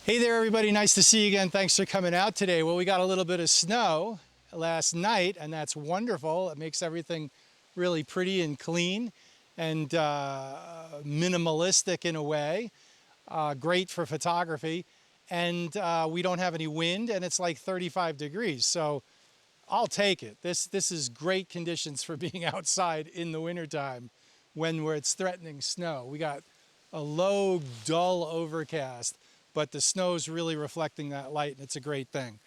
Hey there, everybody. Nice to see you again. Thanks for coming out today. Well, we got a little bit of snow last night, and that's wonderful. It makes everything really pretty and clean and minimalistic in a way. Great for photography. And we don't have any wind, and it's like 35 degrees. So I'll take it. This is great conditions for being outside in the wintertime when it's threatening snow. We got a low, dull overcast, but the snow's really reflecting that light, and it's a great thing.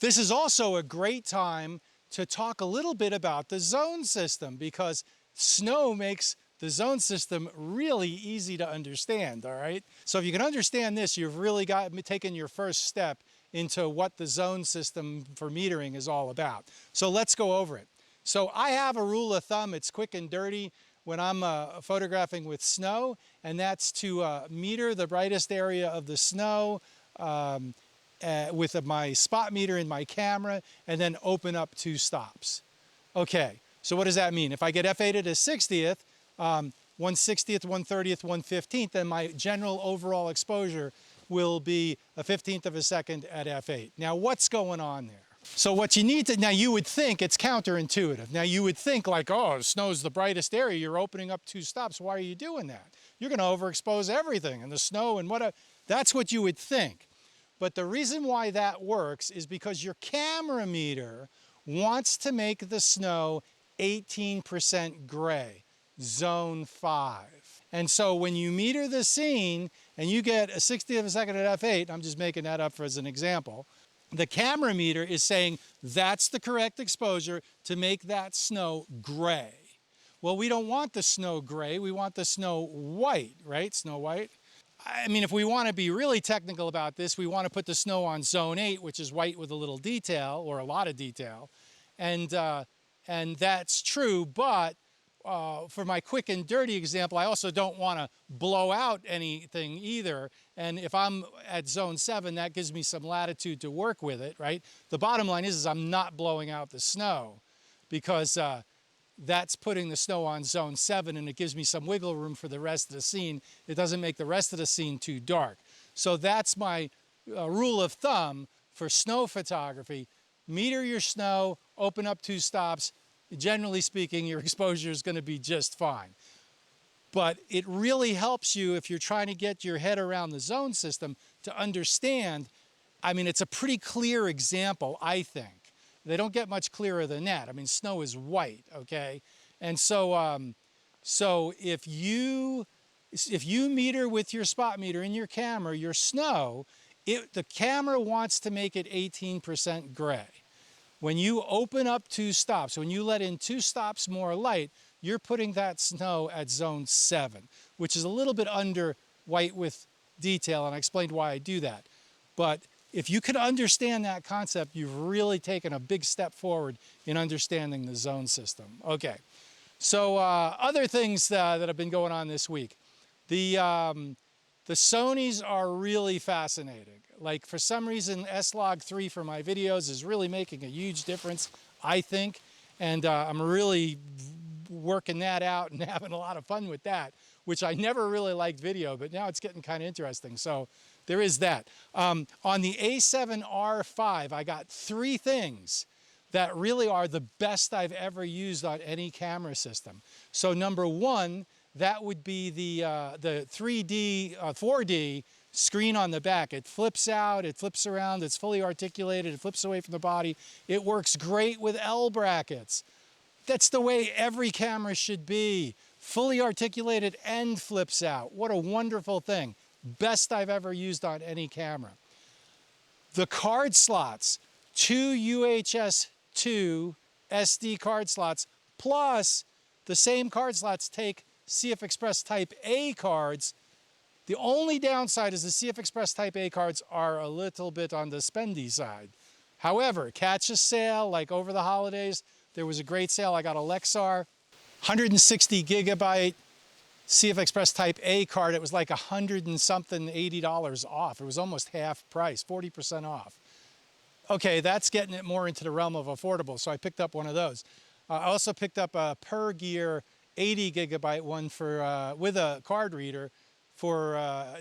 This is also a great time to talk a little bit about the zone system, because snow makes the zone system really easy to understand, all right? So if you can understand this, you've really taken your first step into what the zone system for metering is all about. So let's go over it. So I have a rule of thumb. It's quick and dirty when I'm photographing with snow, and that's to meter the brightest area of the snow with my spot meter in my camera, and then open up 2 stops. Okay, so what does that mean? If I get f8 at a 60th, 1/60th, 1/30th, 1/15th, then my general overall exposure will be a 15th of a second at f8. Now, what's going on there? So what you need to, now you would think it's counterintuitive. Now you would think like, oh, snow's the brightest area, you're opening up 2 stops, why are you doing that? You're gonna overexpose everything and the snow and whatever. That's what you would think. But the reason why that works is because your camera meter wants to make the snow 18% gray, zone 5. And so when you meter the scene and you get a 60th of a second at f8, I'm just making that up as an example, the camera meter is saying that's the correct exposure to make that snow gray. Well, we don't want the snow gray, we want the snow white, right? Snow white. I mean, if we want to be really technical about this, we want to put the snow on zone 8, which is white with a little detail or a lot of detail. And that's true, but for my quick and dirty example, I also don't want to blow out anything either. And if I'm at zone 7, that gives me some latitude to work with it, right? The bottom line is I'm not blowing out the snow, because that's putting the snow on zone 7, and it gives me some wiggle room for the rest of the scene. It doesn't make the rest of the scene too dark. So that's my rule of thumb for snow photography. Meter your snow, open up 2 stops. Generally speaking, your exposure is going to be just fine. But it really helps you if you're trying to get your head around the zone system to understand. I mean, it's a pretty clear example, I think. They don't get much clearer than that. I mean, snow is white, okay? And so, so if you meter with your spot meter in your camera, your snow, the camera wants to make it 18% gray. When you open up 2 stops, when you let in 2 stops more light, you're putting that snow at zone 7, which is a little bit under white with detail, and I explained why I do that. But if you can understand that concept, you've really taken a big step forward in understanding the zone system. Okay, so other things that have been going on this week. The Sonys are really fascinating. Like, for some reason, S-Log3 for my videos is really making a huge difference, I think. And I'm really working that out and having a lot of fun with that, which I never really liked video, but now it's getting kind of interesting. So there is that. On the A7R5, I got 3 things that really are the best I've ever used on any camera system. So number 1, that would be the 3D, 4D screen on the back. It flips out, it flips around, it's fully articulated, it flips away from the body. It works great with L brackets. That's the way every camera should be. Fully articulated and flips out. What a wonderful thing. Best I've ever used on any camera. The card slots, 2 UHS 2 SD card slots, plus the same card slots take CF Express Type A cards. The only downside is the CF Express Type A cards are a little bit on the spendy side. However, catch a sale, like over the holidays, there was a great sale. I got a Lexar 160 gigabyte CF Express Type A card. It was like $100 and something, $80 off. It was almost half price, 40% off. Okay, that's getting it more into the realm of affordable, so I picked up one of those. I also picked up a Per Gear 80 gigabyte one for with a card reader for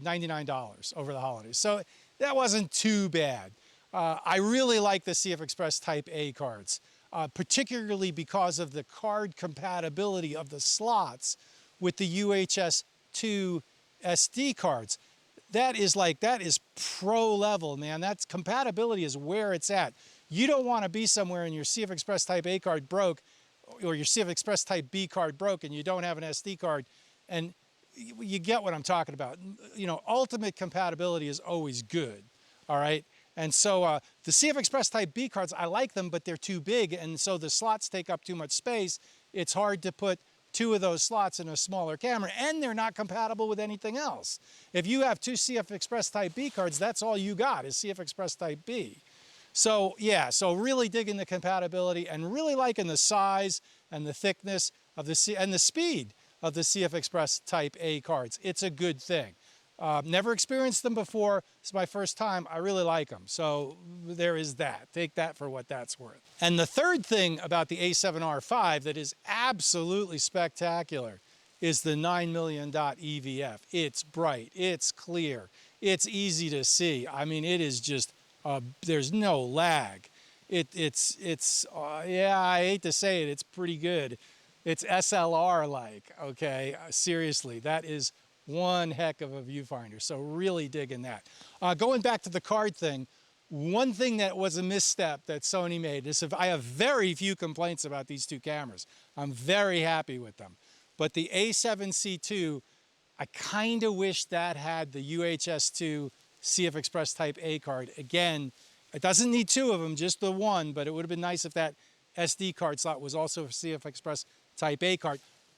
$99 over the holidays. So that wasn't too bad. I really like the CF Express Type A cards, particularly because of the card compatibility of the slots with the UHS-2 SD cards. That is pro level, man. That's compatibility is where it's at. You don't want to be somewhere and your CF Express Type A card broke, or your CF Express Type B card broke, and you don't have an SD card, and you get what I'm talking about. You know, ultimate compatibility is always good, all right? And so the CF Express Type B cards, I like them, but they're too big, and so the slots take up too much space. It's hard to put two of those slots in a smaller camera, and they're not compatible with anything else. If you have two CF Express Type B cards, that's all you got is CF Express Type B. So yeah, so really digging the compatibility and really liking the size and the thickness of and the speed of the CF Express Type A cards. It's a good thing. Never experienced them before. It's my first time. I really like them. So there is that. Take that for what that's worth. And the third thing about the A7R5 that is absolutely spectacular is the 9 million dot EVF. It's bright, it's clear, it's easy to see. I mean, it is just, there's no lag. Yeah, I hate to say it, it's pretty good. It's SLR-like, okay? Seriously, that is one heck of a viewfinder, so really digging that. Going back to the card thing, one thing that was a misstep that Sony made is, if I have very few complaints about these two cameras. I'm very happy with them. But the A7C2, I kind of wish that had the UHS-2 CF Express Type A card. Again, it doesn't need two of them, just the one, but it would have been nice if that SD card slot was also a CF Express Type A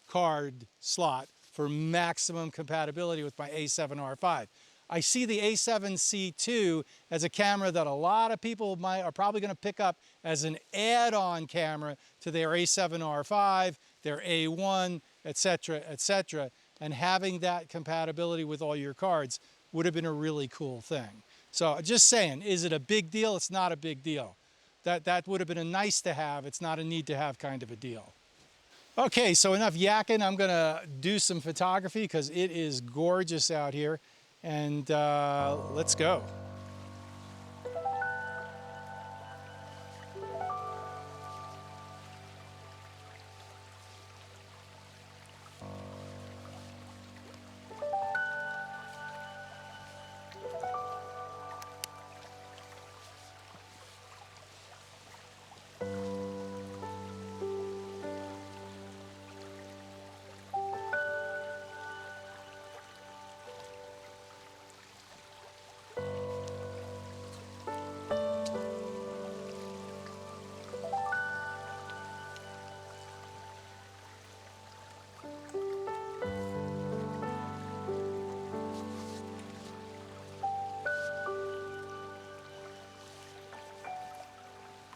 card slot for maximum compatibility with my A7R5. I see the A7C2 as a camera that a lot of people are probably going to pick up as an add-on camera to their A7R5, their A1, etc., etc. And having that compatibility with all your cards would have been a really cool thing. So just saying, is it a big deal? It's not a big deal. That would have been a nice to have. It's not a need to have kind of a deal. Okay, so enough yakking. I'm gonna do some photography because it is gorgeous out here, and let's go.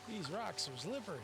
These rocks are slippery.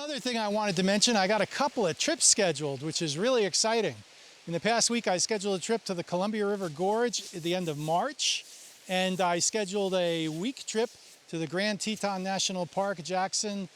Another thing I wanted to mention, I got a couple of trips scheduled, which is really exciting. In the past week, I scheduled a trip to the Columbia River Gorge at the end of March, and I scheduled a week trip to the Grand Teton National Park, Jackson.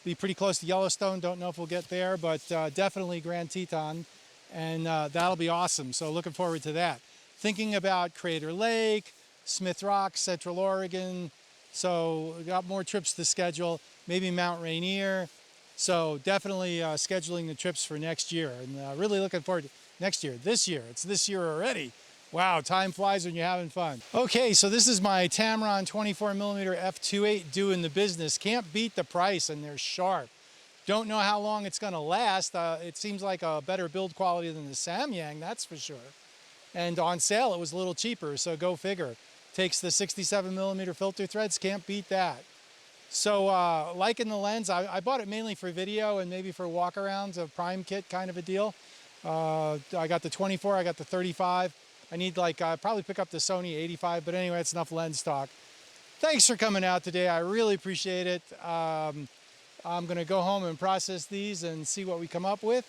Be pretty close to Yellowstone, don't know if we'll get there, but definitely Grand Teton, and that'll be awesome, so looking forward to that. Thinking about Crater Lake, Smith Rock, Central Oregon, so we got more trips to schedule, maybe Mount Rainier, so definitely scheduling the trips for next year, and really looking forward to next year, this year, it's this year already. Wow, time flies when you're having fun. Okay, so this is my Tamron 24mm f2.8 doing the business. Can't beat the price, and they're sharp. Don't know how long it's gonna last. It seems like a better build quality than the Samyang, that's for sure. And on sale, it was a little cheaper, so go figure. Takes the 67mm filter threads, can't beat that. So liking the lens, I bought it mainly for video and maybe for walk-arounds, a prime kit kind of a deal. I got the 24, I got the 35. I need probably pick up the Sony 85, but anyway, it's enough lens stock. Thanks for coming out today. I really appreciate it. I'm gonna go home and process these and see what we come up with.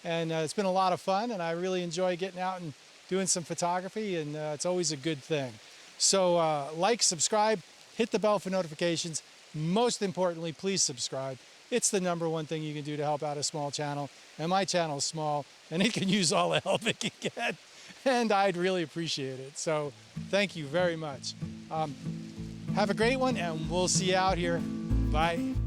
And it's been a lot of fun, and I really enjoy getting out and doing some photography, and it's always a good thing. So like, subscribe, hit the bell for notifications. Most importantly, please subscribe. It's the #1 thing you can do to help out a small channel. And my channel's small, and it can use all the help it can get. And I'd really appreciate it. So thank you very much. Have a great one, and we'll see you out here. Bye.